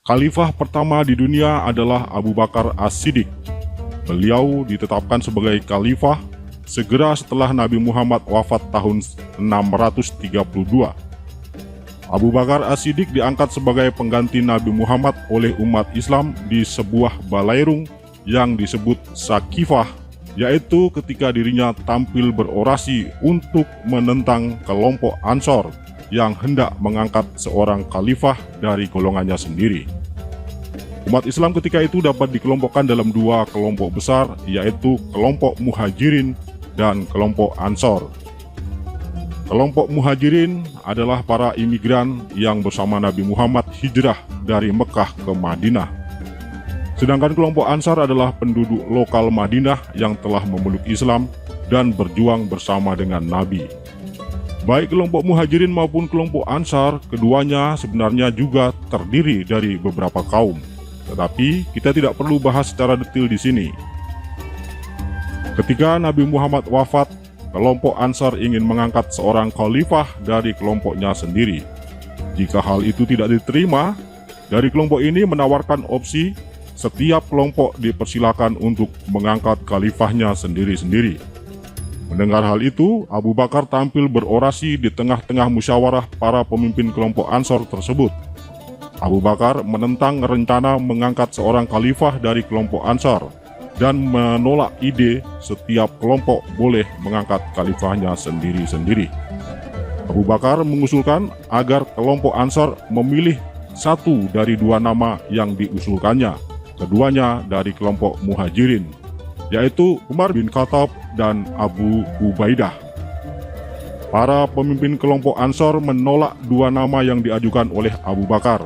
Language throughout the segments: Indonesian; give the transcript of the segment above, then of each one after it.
Khalifah pertama di dunia adalah Abu Bakar As-Siddiq. Beliau ditetapkan sebagai khalifah segera setelah Nabi Muhammad wafat tahun 632. Abu Bakar As-Siddiq diangkat sebagai pengganti Nabi Muhammad oleh umat Islam di sebuah balairung yang disebut Sakifah, yaitu ketika dirinya tampil berorasi untuk menentang kelompok Ansor yang hendak mengangkat seorang khalifah dari golongannya sendiri. Umat Islam ketika itu dapat dikelompokkan dalam dua kelompok besar, yaitu kelompok Muhajirin dan kelompok Ansor. Kelompok Muhajirin adalah para imigran yang bersama Nabi Muhammad hijrah dari Mekah ke Madinah. Sedangkan kelompok Ansar adalah penduduk lokal Madinah yang telah memeluk Islam dan berjuang bersama dengan Nabi. Baik kelompok Muhajirin maupun kelompok Ansar, keduanya sebenarnya juga terdiri dari beberapa kaum. Tetapi kita tidak perlu bahas secara detail di sini. Ketika Nabi Muhammad wafat, kelompok Ansar ingin mengangkat seorang khalifah dari kelompoknya sendiri. Jika hal itu tidak diterima, dari kelompok ini menawarkan opsi setiap kelompok dipersilakan untuk mengangkat khalifahnya sendiri-sendiri. Mendengar hal itu, Abu Bakar tampil berorasi di tengah-tengah musyawarah para pemimpin kelompok Ansor tersebut. Abu Bakar menentang rencana mengangkat seorang khalifah dari kelompok Ansar dan menolak ide setiap kelompok boleh mengangkat khalifahnya sendiri-sendiri. Abu Bakar mengusulkan agar kelompok Ansar memilih satu dari dua nama yang diusulkannya, keduanya dari kelompok Muhajirin, yaitu Umar bin Khattab dan Abu Ubaidah. Para pemimpin kelompok Ansor menolak dua nama yang diajukan oleh Abu Bakar.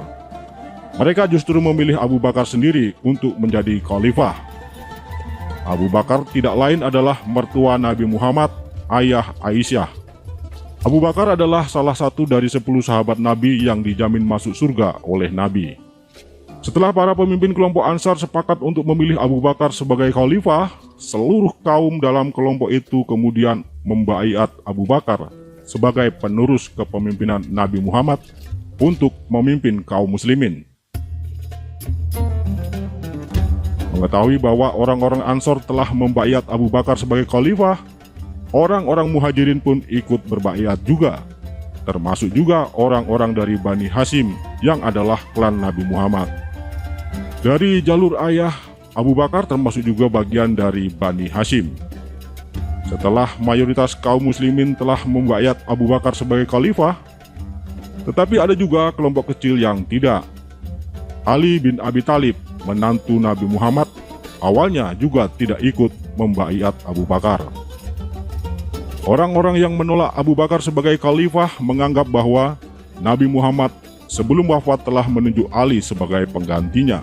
Mereka justru memilih Abu Bakar sendiri untuk menjadi khalifah. Abu Bakar tidak lain adalah mertua Nabi Muhammad, ayah Aisyah. Abu Bakar adalah salah satu dari 10 sahabat Nabi yang dijamin masuk surga oleh Nabi. Setelah para pemimpin kelompok Ansar sepakat untuk memilih Abu Bakar sebagai khalifah, seluruh kaum dalam kelompok itu kemudian membaiat Abu Bakar sebagai penerus kepemimpinan Nabi Muhammad untuk memimpin kaum muslimin. Mengetahui bahwa orang-orang Ansor telah membaiat Abu Bakar sebagai khalifah, orang-orang Muhajirin pun ikut berbaiat juga, termasuk juga orang-orang dari Bani Hashim yang adalah klan Nabi Muhammad. Dari jalur ayah, Abu Bakar termasuk juga bagian dari Bani Hashim. Setelah mayoritas kaum muslimin telah membaiat Abu Bakar sebagai khalifah, tetapi ada juga kelompok kecil yang tidak. Ali bin Abi Thalib, menantu Nabi Muhammad, awalnya juga tidak ikut membaiat Abu Bakar. Orang-orang yang menolak Abu Bakar sebagai khalifah menganggap bahwa Nabi Muhammad sebelum wafat telah menunjuk Ali sebagai penggantinya.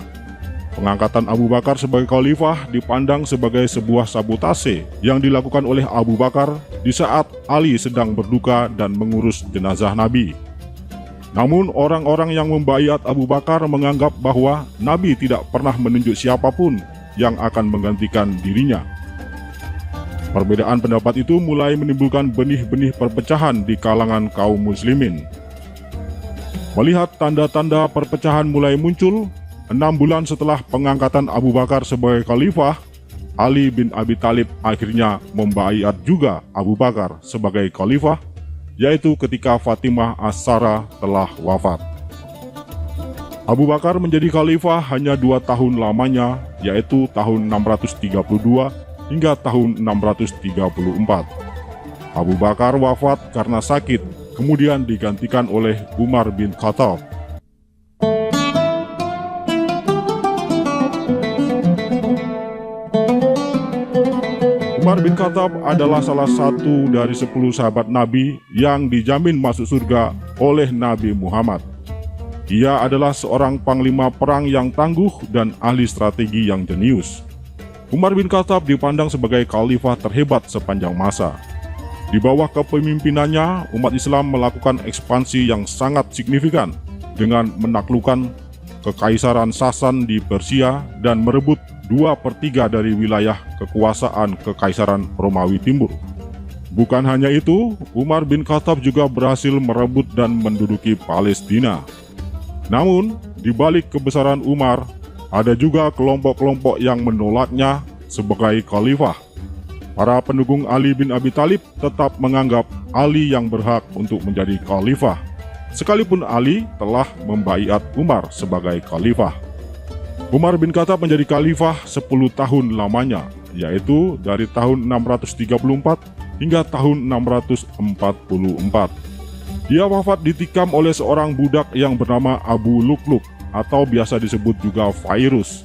Pengangkatan Abu Bakar sebagai khalifah dipandang sebagai sebuah sabotase yang dilakukan oleh Abu Bakar di saat Ali sedang berduka dan mengurus jenazah Nabi. Namun orang-orang yang membaiat Abu Bakar menganggap bahwa Nabi tidak pernah menunjuk siapapun yang akan menggantikan dirinya. Perbedaan pendapat itu mulai menimbulkan benih-benih perpecahan di kalangan kaum muslimin. Melihat tanda-tanda perpecahan mulai muncul, 6 bulan setelah pengangkatan Abu Bakar sebagai khalifah, Ali bin Abi Thalib akhirnya membaiat juga Abu Bakar sebagai khalifah, yaitu ketika Fatimah As-Zahra telah wafat. Abu Bakar menjadi khalifah hanya 2 tahun lamanya, yaitu tahun 632 hingga tahun 634. Abu Bakar wafat karena sakit, kemudian digantikan oleh Umar bin Khattab. Umar bin Khattab adalah salah satu dari 10 sahabat Nabi yang dijamin masuk surga oleh Nabi Muhammad. Ia adalah seorang panglima perang yang tangguh dan ahli strategi yang jenius. Umar bin Khattab dipandang sebagai khalifah terhebat sepanjang masa. Di bawah kepemimpinannya, umat Islam melakukan ekspansi yang sangat signifikan dengan menaklukkan Kekaisaran Sasan di Persia dan merebut 2/3 dari wilayah kekuasaan Kekaisaran Romawi Timur. Bukan hanya itu, Umar bin Khattab juga berhasil merebut dan menduduki Palestina. Namun, di balik kebesaran Umar, ada juga kelompok-kelompok yang menolaknya sebagai khalifah. Para pendukung Ali bin Abi Thalib tetap menganggap Ali yang berhak untuk menjadi khalifah, sekalipun Ali telah membaiat Umar sebagai khalifah. Umar bin Khattab menjadi khalifah 10 tahun lamanya, yaitu dari tahun 634 hingga tahun 644. Dia wafat ditikam oleh seorang budak yang bernama Abu Lukluk atau biasa disebut juga Fairuz.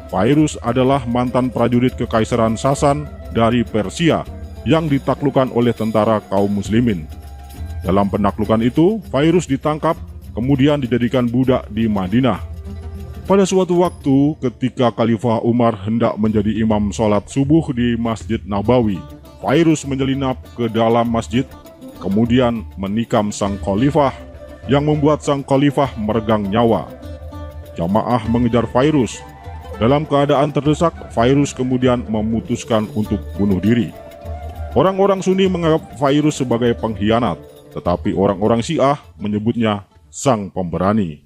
Fairuz adalah mantan prajurit Kekaisaran Sasan dari Persia yang ditaklukkan oleh tentara kaum muslimin. Dalam penaklukan itu, Fairuz ditangkap, kemudian dijadikan budak di Madinah. Pada suatu waktu, ketika Khalifah Umar hendak menjadi imam sholat subuh di Masjid Nabawi, Fairuz menyelinap ke dalam masjid, kemudian menikam sang khalifah, yang membuat sang khalifah meregang nyawa. Jamaah mengejar Fairuz. Dalam keadaan terdesak, Fairuz kemudian memutuskan untuk bunuh diri. Orang-orang Sunni menganggap Fairuz sebagai pengkhianat, tetapi orang-orang Syiah menyebutnya sang pemberani.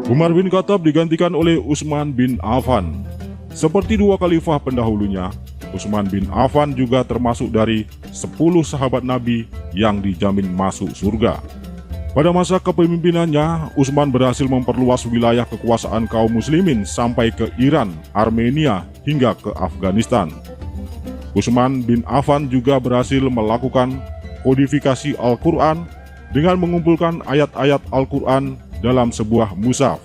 Umar bin Khattab digantikan oleh Utsman bin Affan. Seperti dua khalifah pendahulunya, Utsman bin Affan juga termasuk dari 10 sahabat Nabi yang dijamin masuk surga. Pada masa kepemimpinannya, Utsman berhasil memperluas wilayah kekuasaan kaum muslimin sampai ke Iran, Armenia, hingga ke Afghanistan. Utsman bin Affan juga berhasil melakukan kodifikasi Al-Quran dengan mengumpulkan ayat-ayat Al-Quran dalam sebuah mushaf.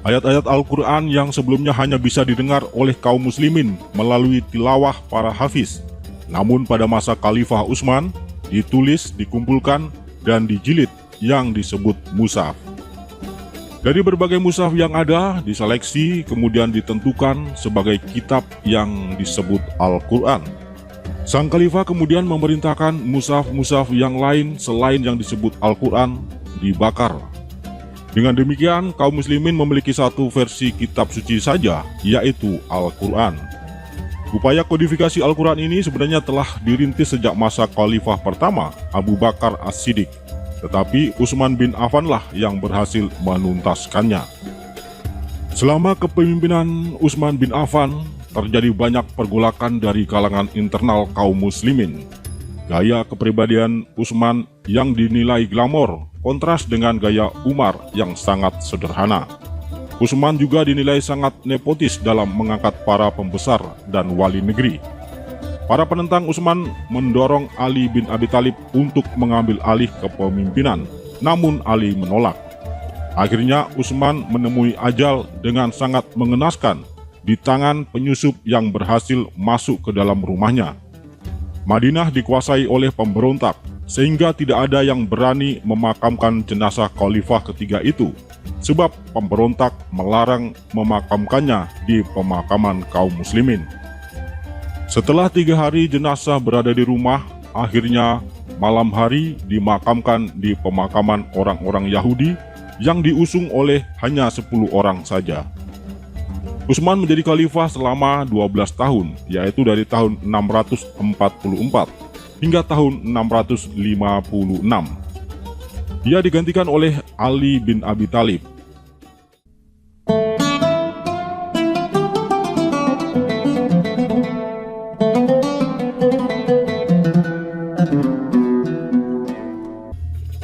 Ayat-ayat Al-Quran yang sebelumnya hanya bisa didengar oleh kaum muslimin melalui tilawah para hafiz. Namun pada masa Khalifah Utsman, ditulis, dikumpulkan, dan dijilid yang disebut mushaf. Dari berbagai mushaf yang ada, diseleksi kemudian ditentukan sebagai kitab yang disebut Al-Quran. Sang Khalifah kemudian memerintahkan mushaf-mushaf yang lain selain yang disebut Al-Quran dibakar. Dengan demikian, kaum muslimin memiliki satu versi kitab suci saja, yaitu Al-Quran. Upaya kodifikasi Al-Quran ini sebenarnya telah dirintis sejak masa Khalifah pertama, Abu Bakar As-Siddiq. Tetapi Utsman bin Affan lah yang berhasil menuntaskannya. Selama kepemimpinan Utsman bin Affan, terjadi banyak pergolakan dari kalangan internal kaum muslimin. Gaya kepribadian Utsman yang dinilai glamor kontras dengan gaya Umar yang sangat sederhana. Utsman juga dinilai sangat nepotis dalam mengangkat para pembesar dan wali negeri. Para penentang Utsman mendorong Ali bin Abi Thalib untuk mengambil alih kepemimpinan, namun Ali menolak. Akhirnya Utsman menemui ajal dengan sangat mengenaskan di tangan penyusup yang berhasil masuk ke dalam rumahnya. Madinah dikuasai oleh pemberontak, sehingga tidak ada yang berani memakamkan jenazah khalifah ketiga itu, sebab pemberontak melarang memakamkannya di pemakaman kaum muslimin. Setelah 3 hari jenazah berada di rumah, akhirnya malam hari dimakamkan di pemakaman orang-orang Yahudi yang diusung oleh hanya 10 orang saja. Utsman menjadi khalifah selama 12 tahun, yaitu dari tahun 644 hingga tahun 656. Dia digantikan oleh Ali bin Abi Thalib.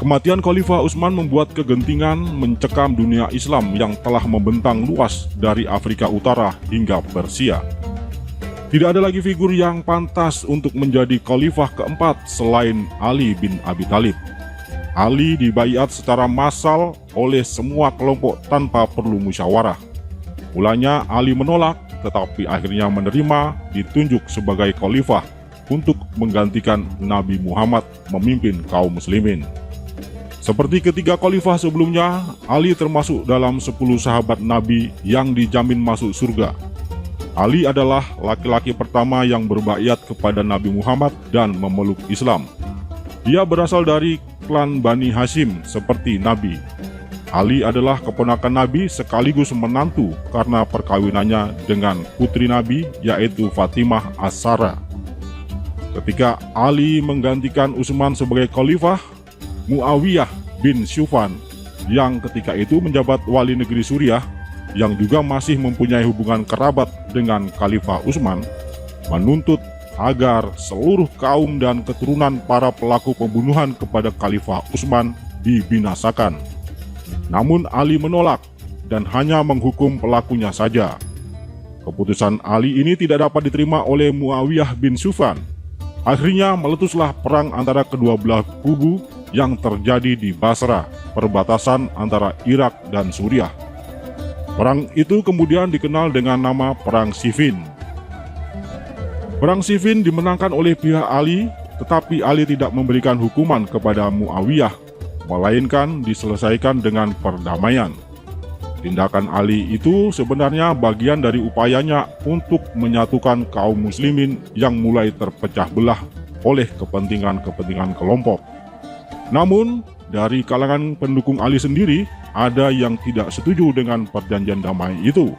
Kematian Khalifah Utsman membuat kegentingan mencekam dunia Islam yang telah membentang luas dari Afrika Utara hingga Persia. Tidak ada lagi figur yang pantas untuk menjadi khalifah keempat selain Ali bin Abi Thalib. Ali dibaiat secara massal oleh semua kelompok tanpa perlu musyawarah. Mulanya Ali menolak, tetapi akhirnya menerima ditunjuk sebagai khalifah untuk menggantikan Nabi Muhammad memimpin kaum muslimin. Seperti ketiga khalifah sebelumnya, Ali termasuk dalam 10 sahabat Nabi yang dijamin masuk surga. Ali adalah laki-laki pertama yang berbaiat kepada Nabi Muhammad dan memeluk Islam. Dia berasal dari klan Bani Hashim seperti Nabi. Ali adalah keponakan Nabi sekaligus menantu karena perkawinannya dengan putri Nabi yaitu Fatimah As-Sara. Ketika Ali menggantikan Utsman sebagai khalifah, Muawiyah bin Syufan yang ketika itu menjabat wali negeri Suriah, yang juga masih mempunyai hubungan kerabat dengan Khalifah Utsman, menuntut agar seluruh kaum dan keturunan para pelaku pembunuhan kepada Khalifah Utsman dibinasakan. Namun Ali menolak dan hanya menghukum pelakunya saja. Keputusan Ali ini tidak dapat diterima oleh Muawiyah bin Syufan. Akhirnya meletuslah perang antara kedua belah kubu yang terjadi di Basra, perbatasan antara Irak dan Suriah. Perang itu kemudian dikenal dengan nama Perang Siffin. Perang Siffin dimenangkan oleh pihak Ali, tetapi Ali tidak memberikan hukuman kepada Muawiyah, melainkan diselesaikan dengan perdamaian. Tindakan Ali itu sebenarnya bagian dari upayanya untuk menyatukan kaum muslimin yang mulai terpecah belah oleh kepentingan-kepentingan kelompok. Namun, dari kalangan pendukung Ali sendiri, ada yang tidak setuju dengan perjanjian damai itu.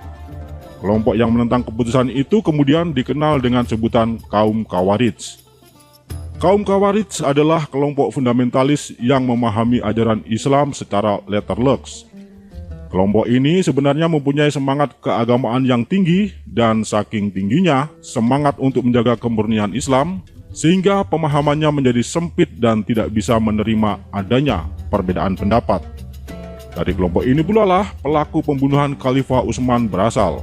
Kelompok yang menentang keputusan itu kemudian dikenal dengan sebutan kaum Khawarij. Kaum Khawarij adalah kelompok fundamentalis yang memahami ajaran Islam secara letterlux. Kelompok ini sebenarnya mempunyai semangat keagamaan yang tinggi dan saking tingginya semangat untuk menjaga kemurnian Islam, sehingga pemahamannya menjadi sempit dan tidak bisa menerima adanya perbedaan pendapat. Dari kelompok ini pula lah pelaku pembunuhan Khalifah Utsman berasal.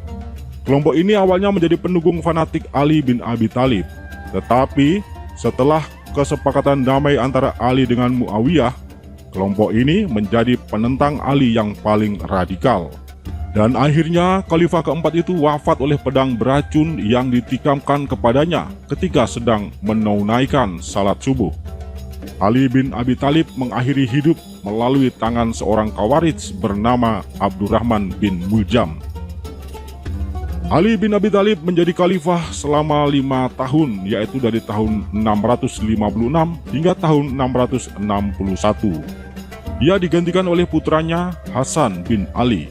Kelompok ini awalnya menjadi pendukung fanatik Ali bin Abi Thalib, tetapi setelah kesepakatan damai antara Ali dengan Muawiyah, kelompok ini menjadi penentang Ali yang paling radikal. Dan akhirnya Khalifah keempat itu wafat oleh pedang beracun yang ditikamkan kepadanya ketika sedang menunaikan salat subuh. Ali bin Abi Thalib mengakhiri hidup melalui tangan seorang Khawarij bernama Abdurrahman bin Muljam. Ali bin Abi Thalib menjadi khalifah selama 5 tahun, yaitu dari tahun 656 hingga tahun 661. Ia digantikan oleh putranya Hasan bin Ali.